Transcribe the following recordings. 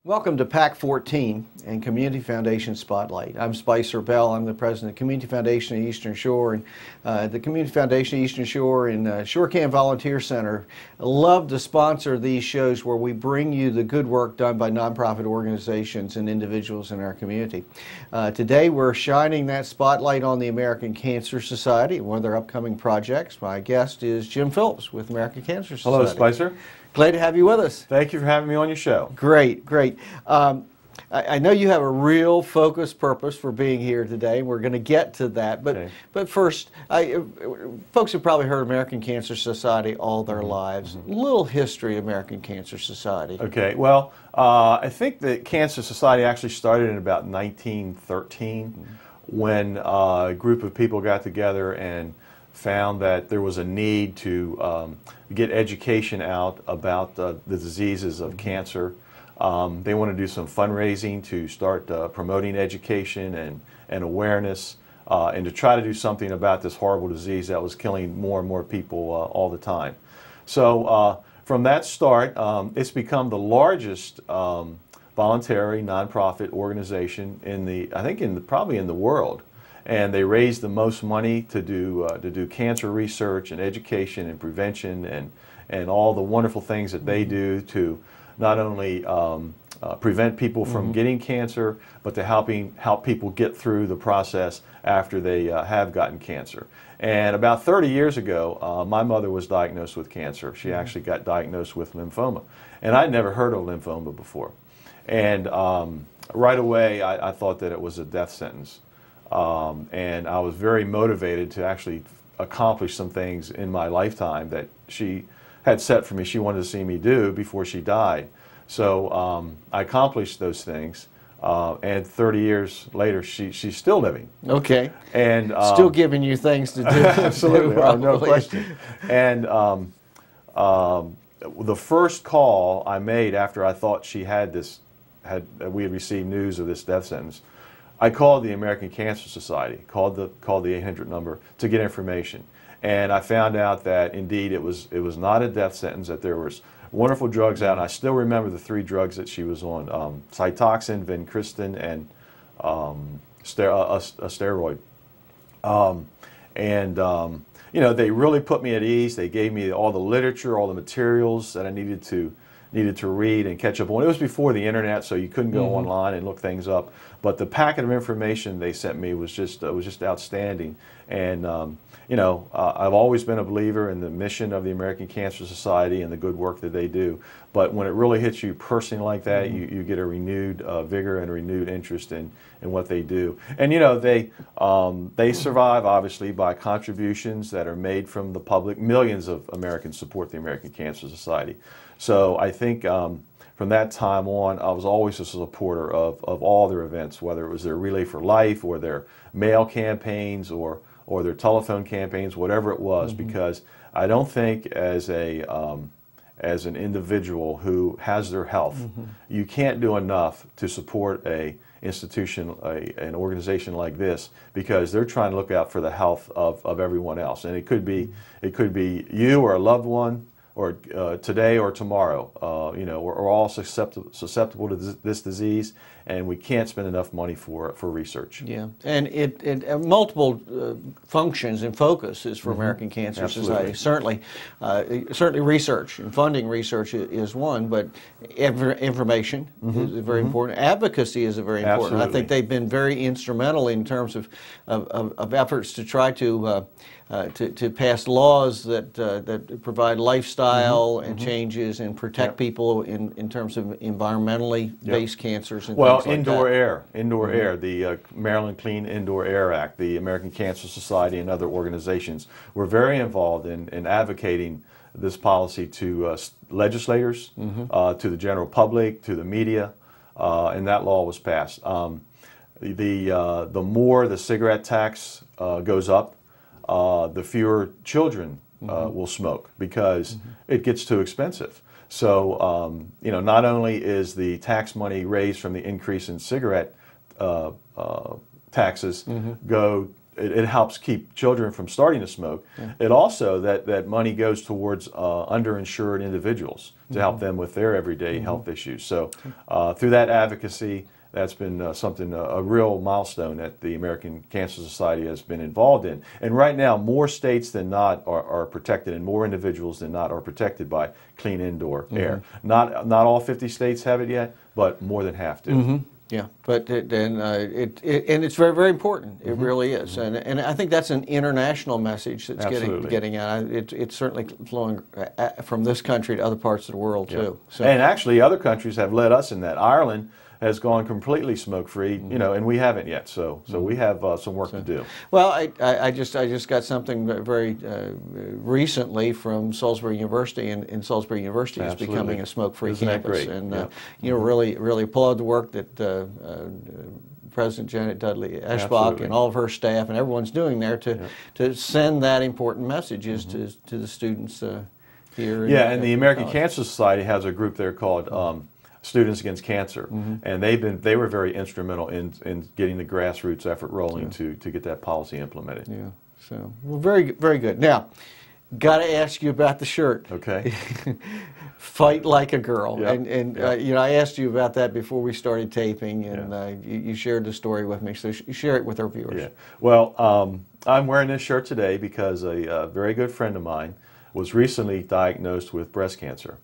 Welcome to PAC 14 and Community Foundation Spotlight. I'm Spicer Bell. I'm the president of Community Foundation of Eastern Shore, and the Community Foundation of Eastern Shore and ShoreCam Volunteer Center love to sponsor these shows where we bring you the good work done by nonprofit organizations and individuals in our community. Today we're shining that spotlight on the American Cancer Society and one of their upcoming projects. My guest is Jim Phillips with American Cancer Society. Hello, Spicer. Glad to have you with us. Thank you for having me on your show. Great, great. I know you have a real focused purpose for being here today. We're going to get to that, but first, folks have probably heard American Cancer Society all their lives. A little history of American Cancer Society. Okay, well, I think the Cancer Society actually started in about 1913 when a group of people got together and found that there was a need to get education out about the diseases of cancer. They want to do some fundraising to start promoting education and awareness and to try to do something about this horrible disease that was killing more and more people all the time. So from that start, it's become the largest voluntary nonprofit organization probably in the world. And they raise the most money to do cancer research and education and prevention and all the wonderful things that they do to not only prevent people from getting cancer, but to help people get through the process after they have gotten cancer. And about 30 years ago, my mother was diagnosed with cancer. She actually got diagnosed with lymphoma. And I'd never heard of lymphoma before. And right away, I thought that it was a death sentence. And I was very motivated to actually accomplish some things in my lifetime that she had set for me. She wanted to see me do before she died. So I accomplished those things, and 30 years later, she's still living. Okay. And still giving you things to do. Absolutely, no question. And the first call I made after I thought she had we had received news of this death sentence, I called the American Cancer Society, called the 800 number to get information, and I found out that indeed it was not a death sentence. That there was wonderful drugs out, and I still remember the 3 drugs that she was on: Cytoxin, vincristine, and a steroid. You know, they really put me at ease. They gave me all the literature, all the materials that I needed to read and catch up on. It was before the internet, so you couldn't go online and look things up. But the packet of information they sent me was just outstanding. And you know, I've always been a believer in the mission of the American Cancer Society and the good work that they do. But when it really hits you personally like that, you get a renewed vigor and a renewed interest in what they do. And you know, they survive obviously by contributions that are made from the public. Millions of Americans support the American Cancer Society. So I think from that time on, I was always a supporter of all their events, whether it was their Relay for Life or their mail campaigns or their telephone campaigns, whatever it was, because I don't think as an individual who has their health, you can't do enough to support an organization like this, because they're trying to look out for the health of everyone else. And it could be you or a loved one, or today or tomorrow. You know, we're all susceptible to this disease, and we can't spend enough money for research. Yeah, and it multiple functions and focuses for American Cancer Society. Certainly research and funding research is one, but information is very important. Advocacy is very important. Absolutely. I think they've been very instrumental in terms of efforts to try to pass laws that provide lifestyle and changes and protect people in terms of environmentally based cancers and things like indoor that. Indoor air, the Maryland Clean Indoor Air Act, the American Cancer Society and other organizations were very involved in advocating this policy to legislators, to the general public, to the media, and that law was passed. The more the cigarette tax goes up, the fewer children will smoke, because it gets too expensive. So, you know, not only is the tax money raised from the increase in cigarette taxes go it helps keep children from starting to smoke. Yeah. It also, that money goes towards underinsured individuals to help them with their everyday health issues. So through that advocacy, that's been something, a real milestone that the American Cancer Society has been involved in. And right now, more states than not are protected, and more individuals than not are protected by clean indoor air. Not all 50 states have it yet, but more than half do. Yeah, but and it's very, very important. It really is, and I think that's an international message that's getting out. It's certainly flowing from this country to other parts of the world too. So. And actually, other countries have led us in that. Ireland has gone completely smoke-free, you know, and we haven't yet. So we have some work to do. Well, I just got something very recently from Salisbury University, and Salisbury University is becoming a smoke-free campus. And you know, really applaud the work that President Janet Dudley Eschbach and all of her staff and everyone's doing there to send that important messages to the students here. Yeah, and the American Cancer Society has a group there called Students Against Cancer, and they were very instrumental in getting the grassroots effort rolling to get that policy implemented. Yeah, so well, very good. Now, got to ask you about the shirt. Okay. Fight like a girl, and you know, I asked you about that before we started taping, and you shared the story with me. So share it with our viewers. Yeah. Well, I'm wearing this shirt today because a very good friend of mine was recently diagnosed with breast cancer.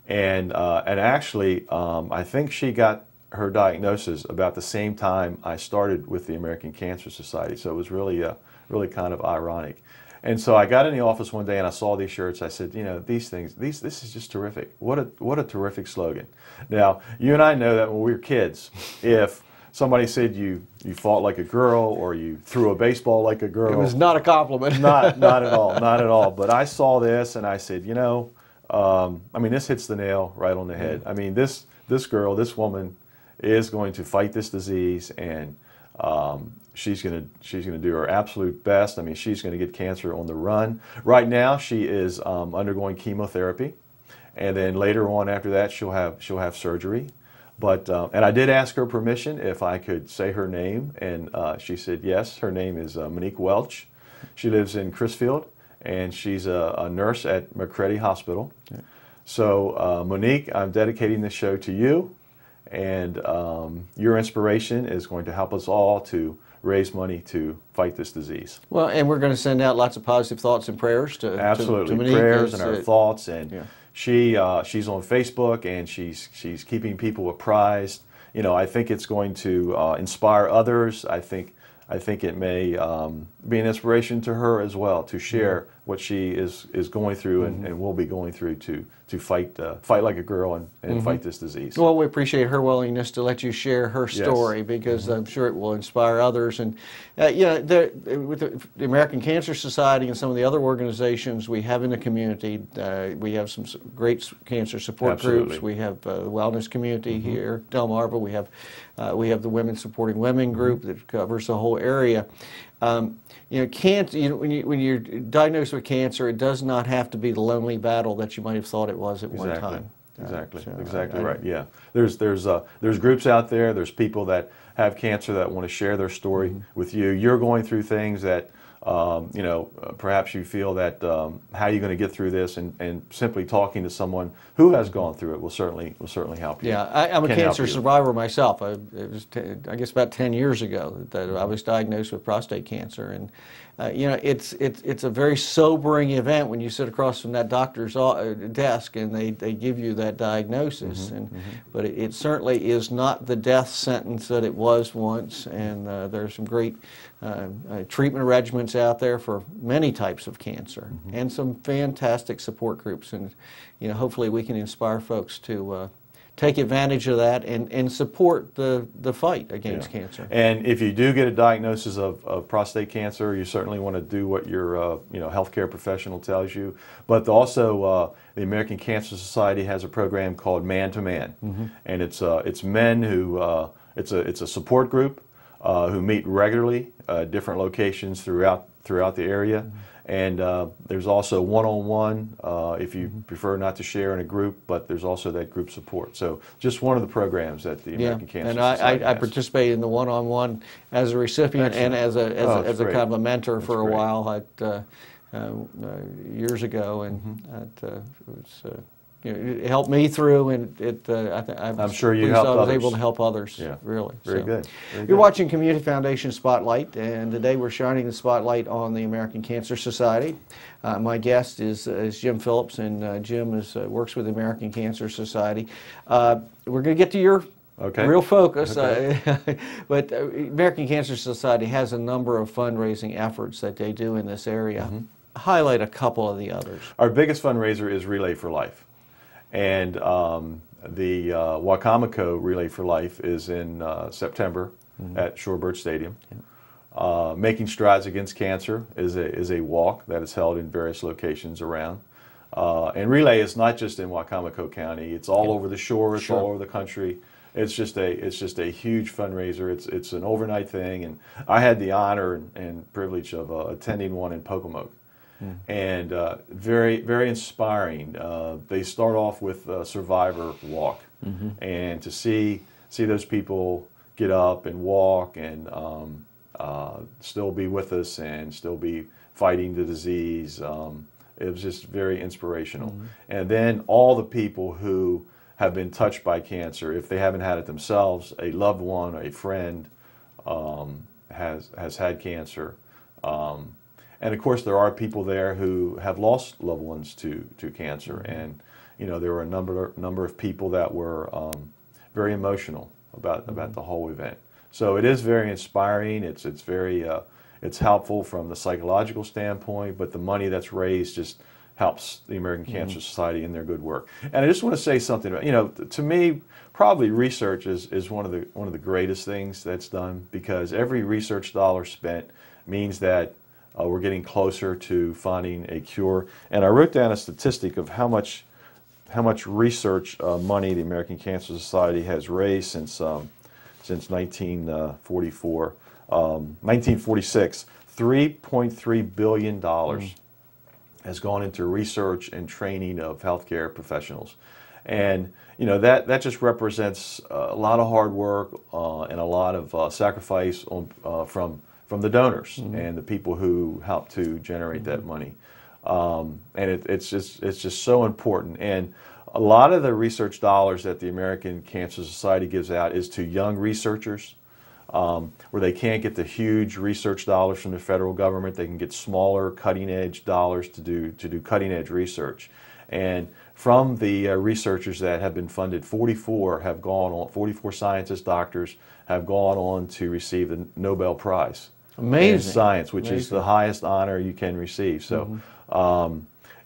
And actually, I think she got her diagnosis about the same time I started with the American Cancer Society. So it was really kind of ironic. And so I got in the office one day and I saw these shirts. I said, you know, these things, this is just terrific. What a terrific slogan. Now, you and I know that when we were kids, if somebody said you fought like a girl or you threw a baseball like a girl, it was not a compliment. not at all, not at all. But I saw this and I said, you know, I mean, this hits the nail right on the head. I mean, this girl, this woman, is going to fight this disease, and she's gonna do her absolute best. I mean, she's going to get cancer on the run. Right now, she is undergoing chemotherapy, and then later on after that, she'll have surgery. But and I did ask her permission if I could say her name, and she said yes. Her name is Monique Welch. She lives in Crisfield, and she's a nurse at McCready Hospital. Okay. So Monique, I'm dedicating this show to you, and your inspiration is going to help us all to raise money to fight this disease. Well, and we're going to send out lots of positive thoughts and prayers to Monique. Prayers and our thoughts, and she's on Facebook, and she's keeping people apprised. You know, I think it's going to inspire others. I think it may be an inspiration to her as well to share what she is going through and will be going through to fight like a girl and fight this disease. Well, we appreciate her willingness to let you share her story, because I'm sure it will inspire others. And you know, with the American Cancer Society and some of the other organizations we have in the community, we have some great cancer support groups. We have the wellness community here, Delmarva. We have the Women Supporting Women group that covers the whole area. You know, cancer. You know, when you're diagnosed with cancer, it does not have to be the lonely battle that you might have thought it was at one time. Exactly. Exactly right. Yeah. There's groups out there. There's people that have cancer that want to share their story with you. You're going through things that you know, perhaps you feel that how are you going to get through this, and simply talking to someone who has gone through it will certainly help you. Yeah, I'm a cancer survivor myself. It was I guess about 10 years ago that I was diagnosed with prostate cancer, and you know, it's a very sobering event when you sit across from that doctor's desk and they give you that diagnosis. But it certainly is not the death sentence that it was once, and there's some great treatment regimens out there for many types of cancer, and some fantastic support groups. And you know, hopefully we can inspire folks to take advantage of that and support the fight against cancer. And if you do get a diagnosis of prostate cancer, you certainly want to do what your you know, healthcare professional tells you. But also, the American Cancer Society has a program called Man to Man, and it's men who it's a support group who meet regularly, different locations throughout the area. And there's also one-on-one if you prefer not to share in a group, but there's also that group support. So just one of the programs that the American Cancer Society I has. participated in the one-on-one as a recipient and as a kind of a mentor for a while at years ago, and it was. It helped me through, and I'm sure you helped others. I was able to help others. Yeah. Really. Very good. You're watching Community Foundation Spotlight, and today we're shining the spotlight on the American Cancer Society. My guest is Jim Phillips, and Jim works with the American Cancer Society. We're going to get to your real focus, but American Cancer Society has a number of fundraising efforts that they do in this area. Highlight a couple of the others. Our biggest fundraiser is Relay for Life. And the Wacomico Relay for Life is in September at Shorebird Stadium. Making Strides Against Cancer is a walk that is held in various locations around. And Relay is not just in Wacomico County; it's all over the shore. It's all over the country. It's just a huge fundraiser. It's an overnight thing, and I had the honor and privilege of attending one in Pocomoke. And very, very inspiring. They start off with a survivor walk, and to see those people get up and walk and still be with us and still be fighting the disease, it was just very inspirational. And then all the people who have been touched by cancer, if they haven't had it themselves, a loved one, a friend has had cancer. And of course, there are people there who have lost loved ones to cancer, and there were a number of people that were very emotional about the whole event. So it is very inspiring. It's very it's helpful from the psychological standpoint, but the money that's raised just helps the American Cancer Society in their good work. And I just want to say something about, to me, probably research is one of the greatest things that's done, because every research dollar spent means that we're getting closer to finding a cure. And I wrote down a statistic of how much research money the American Cancer Society has raised since 1944. 1946, $3.3 billion has gone into research and training of healthcare professionals. And that just represents a lot of hard work and a lot of sacrifice from the donors and the people who help to generate that money. And it's just so important. And a lot of the research dollars that the American Cancer Society gives out is to young researchers, where they can't get the huge research dollars from the federal government. They can get smaller, cutting-edge dollars to do cutting-edge research. And from the researchers that have been funded, 44 scientists, doctors have gone on to receive the Nobel Prize. Amazing. In science, which is the highest honor you can receive. So,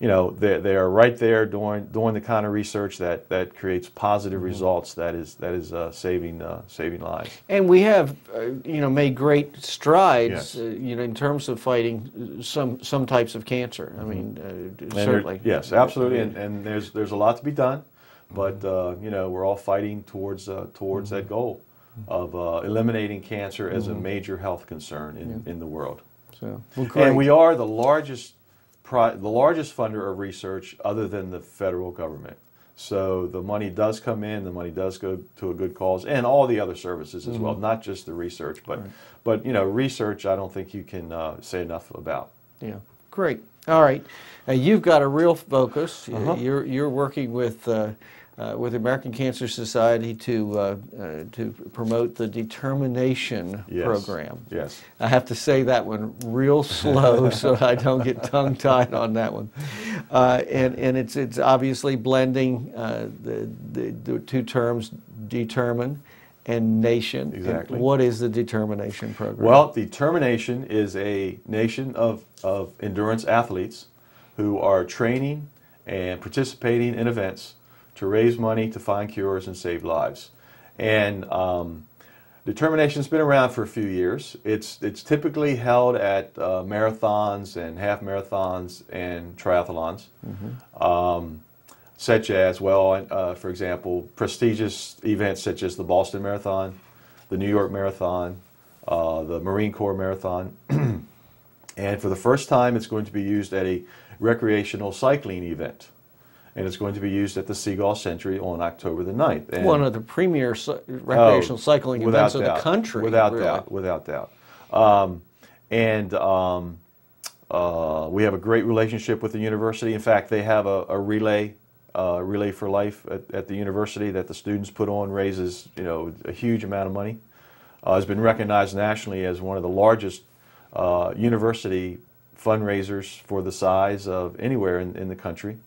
they are right there doing the kind of research that creates positive results. That is saving lives. And we have made great strides in terms of fighting some types of cancer. I mean, certainly. Yes, absolutely. And there's a lot to be done, but we're all fighting towards that goal of eliminating cancer as a major health concern in the world. So, and we are the largest funder of research other than the federal government. So the money does come in, the money does go to a good cause, and all the other services as well, not just the research, but research I don't think you can say enough about. Yeah, great. All right, you've got a real focus. You're working with the American Cancer Society to promote the Determination program. Yes. I have to say that one real slow so I don't get tongue-tied on that one. And it's obviously blending the two terms, determine and nation. Exactly. And what is the Determination program? Well, Determination is a nation of endurance athletes who are training and participating in events to raise money to find cures and save lives. And Determination's been around for a few years. It's typically held at marathons and half marathons and triathlons, such as, for example, prestigious events such as the Boston Marathon, the New York Marathon, the Marine Corps Marathon. And for the first time, it's going to be used at a recreational cycling event. And it's going to be used at the Seagull Century on October the 9th. And one of the premier recreational cycling events of the country. Without really. doubt, without doubt. We have a great relationship with the university. In fact, they have a relay for life at the university that the students put on, raises a huge amount of money. It's been recognized nationally as one of the largest university fundraisers for the size of anywhere in the country.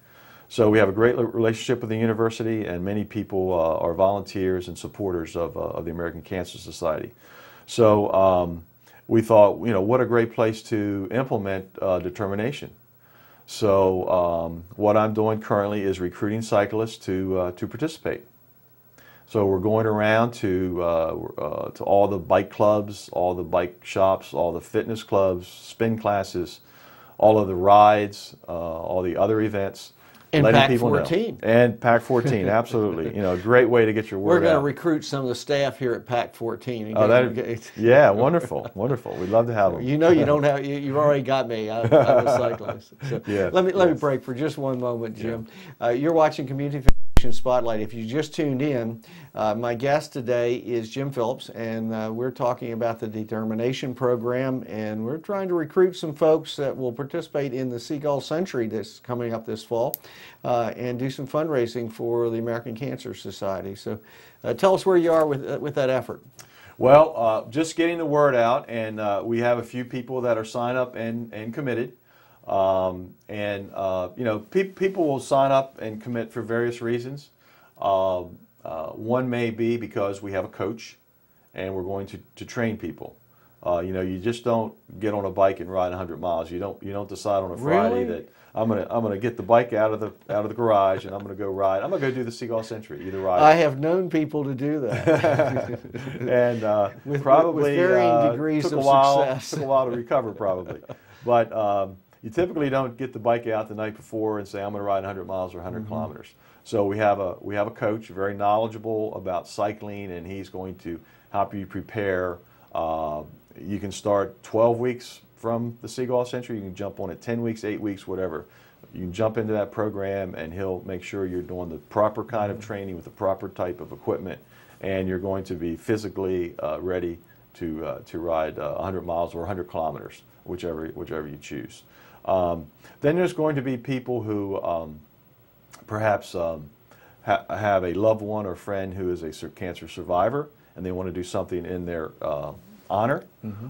So we have a great relationship with the university, and many people are volunteers and supporters of the American Cancer Society. So we thought, what a great place to implement determination. So what I'm doing currently is recruiting cyclists to participate. So we're going around to all the bike clubs, all the bike shops, all the fitness clubs, spin classes, all of the rides, all the other events. And letting Pack people 14. know. And Pack 14, absolutely. A great way to get your word out. We're going to recruit some of the staff here at Pack 14. Yeah, wonderful, wonderful. We'd love to have them. You don't have. You've already got me. I'm a cyclist. So Yeah, let me break for just one moment, Jim. Yeah. You're watching Community Foundation Spotlight. If you just tuned in, my guest today is Jim Phillips, and we're talking about the Determination Program, and we're trying to recruit some folks that will participate in the Seagull Century that's coming up this fall, and do some fundraising for the American Cancer Society. So tell us where you are with that effort. Well, just getting the word out, and we have a few people that are signed up and committed. People will sign up and commit for various reasons. One may be because we have a coach, and we're going to train people. You just don't get on a bike and ride 100 miles. You don't decide on a Friday that I'm gonna get the bike out of the garage and I'm gonna go ride. I'm gonna go do the Seagull Century. Either ride. I have known people to do that, and with probably varying degrees of success. Took a while to recover, probably, but you typically don't get the bike out the night before and say I'm gonna ride 100 miles or 100 kilometers. So we have a coach very knowledgeable about cycling, and he's going to help you prepare. You can start 12 weeks from the Seagull Century. You can jump on it 10 weeks, 8 weeks, whatever. You can jump into that program, and he'll make sure you're doing the proper kind of training with the proper type of equipment, and you're going to be physically ready to ride 100 miles or 100 kilometers, whichever you choose. Then there's going to be people who perhaps have a loved one or friend who is a cancer survivor, and they want to do something in their honor,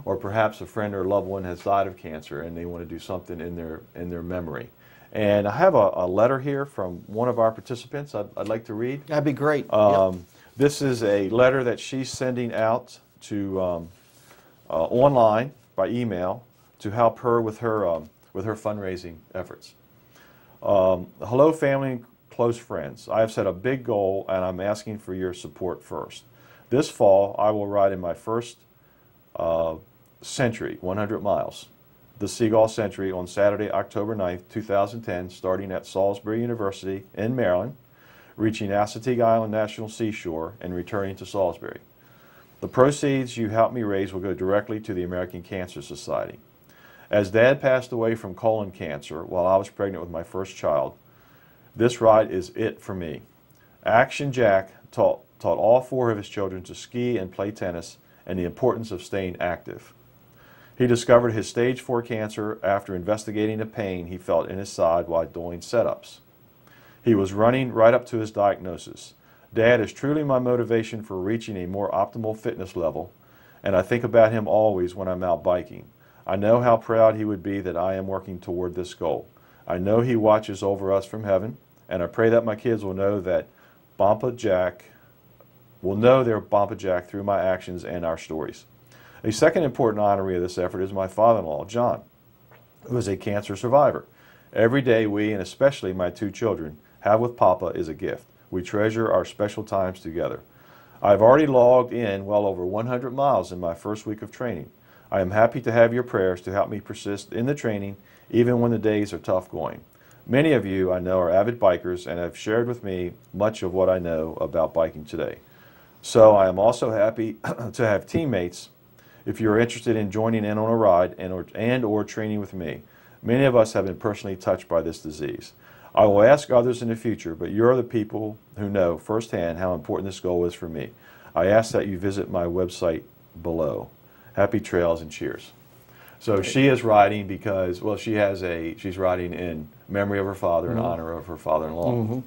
or perhaps a friend or loved one has died of cancer and they want to do something in their memory. And I have a letter here from one of our participants I'd like to read. That'd be great. This is a letter that she's sending out to online by email to help her with her fundraising efforts. Hello, family and close friends. I have set a big goal, and I'm asking for your support first. This fall, I will ride in my first century, 100 miles, the Seagull Century, on Saturday, October 9th, 2010, starting at Salisbury University in Maryland, reaching Assateague Island National Seashore, and returning to Salisbury. The proceeds you help me raise will go directly to the American Cancer Society. As Dad passed away from colon cancer while I was pregnant with my first child, this ride is it for me. Action Jack taught all 4 of his children to ski and play tennis, and the importance of staying active. He discovered his stage 4 cancer after investigating the pain he felt in his side while doing setups. He was running right up to his diagnosis. Dad is truly my motivation for reaching a more optimal fitness level, and I think about him always when I'm out biking. I know how proud he would be that I am working toward this goal. I know he watches over us from heaven, and I pray that my kids will know that Bampa Jack will know their Bampa Jack through my actions and our stories. A second important honoree of this effort is my father-in-law, John, who is a cancer survivor. Every day we, and especially my 2 children, have with Papa is a gift. We treasure our special times together. I've already logged in well over 100 miles in my first week of training. I am happy to have your prayers to help me persist in the training, even when the days are tough going. Many of you I know are avid bikers and have shared with me much of what I know about biking today. So I am also happy to have teammates if you're interested in joining in on a ride and or training with me. Many of us have been personally touched by this disease. I will ask others in the future, but you're the people who know firsthand how important this goal is for me. I ask that you visit my website below. Happy trails and cheers. So she is riding because, well, she's riding in memory of her father, in honor of her father-in-law.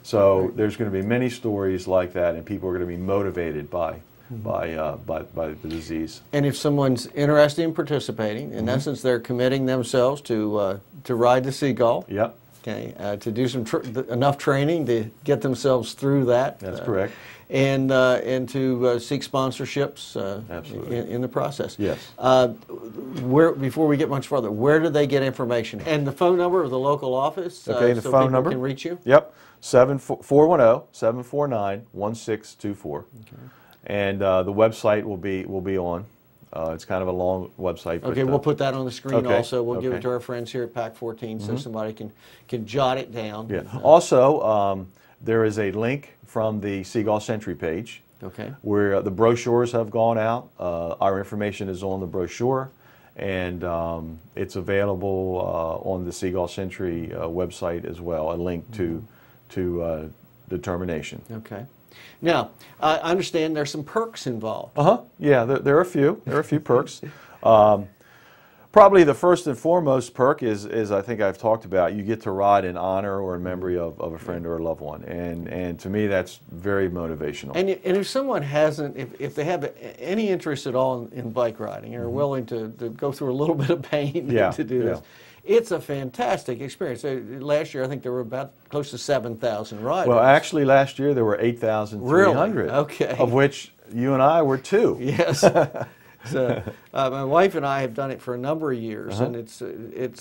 So there's going to be many stories like that, and people are going to be motivated by the disease. And if someone's interested in participating, in essence, they're committing themselves to ride the Seagull. Yep. Okay, to do some enough training to get themselves through that. That's correct. And to seek sponsorships in the process. Yes. Before we get much further, where do they get information? And the phone number of the local office. Okay, the so phone people number can reach you. Yep. 410-749-1624. Okay. And the website will be on. It's kind of a long website. Okay, we'll put that on the screen also. We'll give it okay. to our friends here at Pack 14 so somebody can jot it down. Yeah. Also, there is a link from the Seagull Century page where the brochures have gone out. Our information is on the brochure, and it's available on the Seagull Century website as well, a link to determination. Okay. Now, I understand there's some perks involved. Yeah, there are a few. There are a few perks. Probably the first and foremost perk is I think I've talked about. You get to ride in honor or in memory of a friend or a loved one, and to me that's very motivational. And if someone hasn't, if they have any interest at all in bike riding and are willing to go through a little bit of pain to do this, it's a fantastic experience. Last year, I think there were about close to 7,000 riders. Well, actually, last year there were 8,300, really? Okay. Of which you and I were 2. Yes. So my wife and I have done it for a number of years, and it's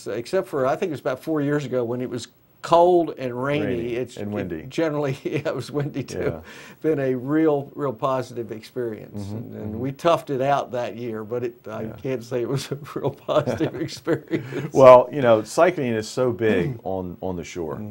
except for I think it was about 4 years ago when it was cold and rainy. And windy. Generally, it was windy too. Yeah. Been a real positive experience, and we toughed it out that year. But I can't say it was a real positive experience. Well, you know, cycling is so big on the shore.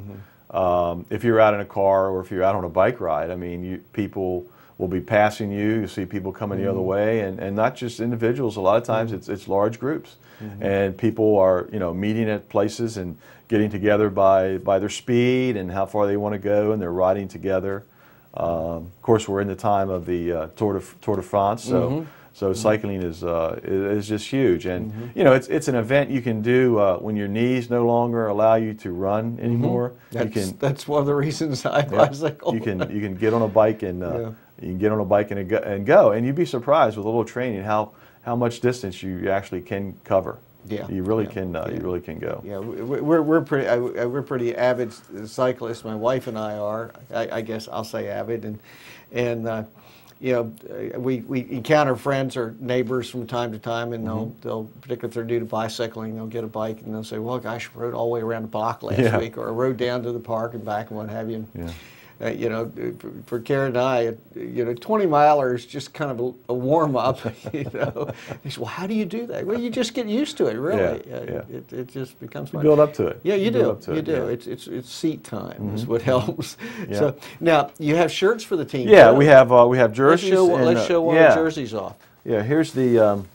If you're out in a car or if you're out on a bike ride, I mean, people will be passing you. You see people coming the other way, and not just individuals. A lot of times it's large groups, and people are meeting at places and getting together by their speed and how far they want to go, and they're riding together. Of course, we're in the time of the Tour de France, so cycling is just huge, and it's an event you can do when your knees no longer allow you to run anymore. That's one of the reasons I bicycle. You can get on a bike and. You can get on a bike and go, and you'd be surprised with a little training how much distance you actually can cover. Yeah, you really can. You really can go. Yeah, we're pretty avid cyclists. My wife and I are. I guess I'll say avid, and we encounter friends or neighbors from time to time, and they'll particularly if they're new to bicycling, they'll get a bike and they'll say, "Well, gosh, I rode all the way around the block last week, or I rode down to the park and back and what have you." For Karen and I, 20 miler is just kind of a warm up. He said, well, how do you do that? Well, you just get used to it. Really, it just becomes fun. Build up to it. Yeah, you do. You do. It's seat time is what helps. Yeah. So now you have shirts for the team. Yeah, we have jerseys. Let's show one of the jerseys off. Yeah, here's the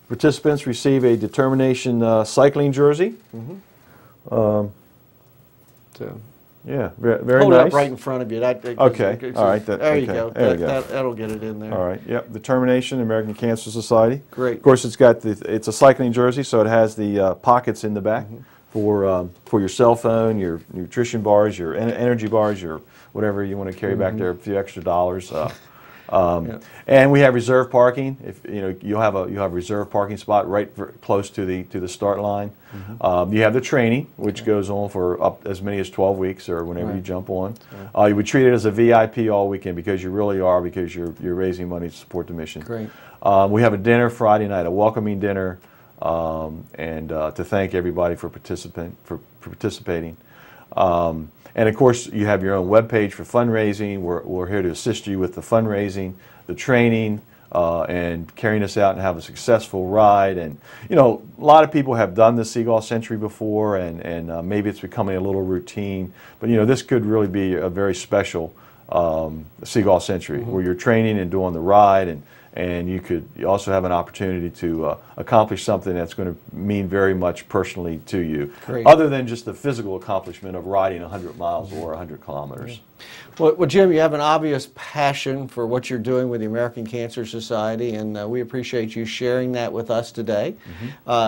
participants receive a Determination cycling jersey. Yeah, very nice. Hold it up right in front of you. Okay, all right. There you go. That'll get it in there. All right, yep. Determination, American Cancer Society. Great. Of course, it's a cycling jersey, so it has the pockets in the back for your cell phone, your nutrition bars, your energy bars, your whatever you want to carry back there, a few extra dollars. And we have reserve parking. If you'll have a reserve parking spot right close to the start line. You have the training, which goes on for up as many as 12 weeks or whenever you jump on. You would treat it as a VIP all weekend because you really are, because you're raising money to support the mission. Great. We have a dinner Friday night, a welcoming dinner, and to thank everybody for participating. And of course, you have your own webpage for fundraising. We're here to assist you with the fundraising, the training, and carrying us out and have a successful ride. And a lot of people have done the Seagull Century before, and maybe it's becoming a little routine. But this could really be a very special Seagull Century where you're training and doing the ride and you also have an opportunity to accomplish something that's going to mean very much personally to you, Great. other than just the physical accomplishment of riding 100 miles or 100 kilometers. Well, Jim, you have an obvious passion for what you're doing with the American Cancer Society, and we appreciate you sharing that with us today.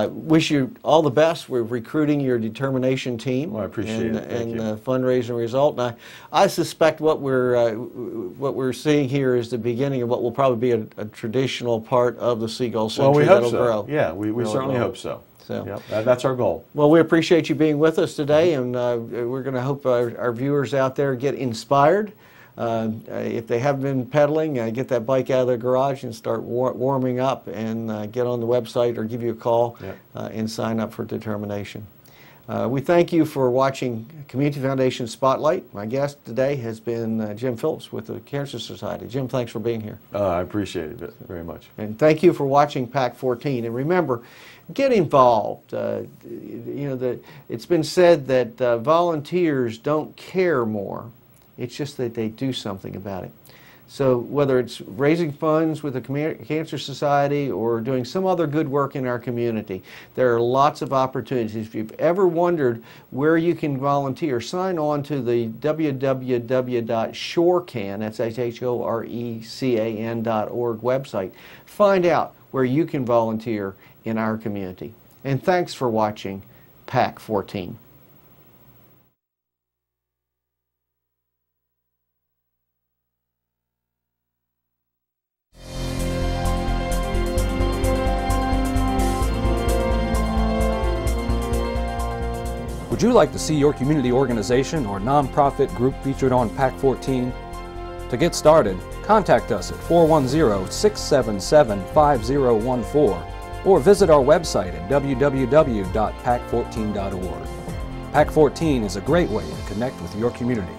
Wish you all the best with recruiting your determination team. Well, I appreciate it. Thank you. The fundraising result. And I suspect what we're seeing here is the beginning of what will probably be a traditional part of the Seagull Century. Well, we hope that'll so. grow. Yeah, we Really certainly grow. hope so. So. Yep, that's our goal. Well, we appreciate you being with us today, and we're going to hope our viewers out there get inspired. If they haven't been pedaling, get that bike out of their garage and start warming up, and get on the website or give you a call and sign up for determination. We thank you for watching Community Foundation Spotlight. My guest today has been Jim Phillips with the Cancer Society. Jim, thanks for being here. I appreciate it very much. And thank you for watching PAC 14. And remember, get involved. It's been said that volunteers don't care more. It's just that they do something about it. So whether it's raising funds with the Cancer Society or doing some other good work in our community, there are lots of opportunities. If you've ever wondered where you can volunteer, sign on to the www.shorecan, that's SHORECAN.org website. Find out where you can volunteer in our community. And thanks for watching PAC 14. Would you like to see your community organization or nonprofit group featured on PAC 14? To get started, contact us at 410-677-5014 or visit our website at www.pac14.org. PAC 14 is a great way to connect with your community.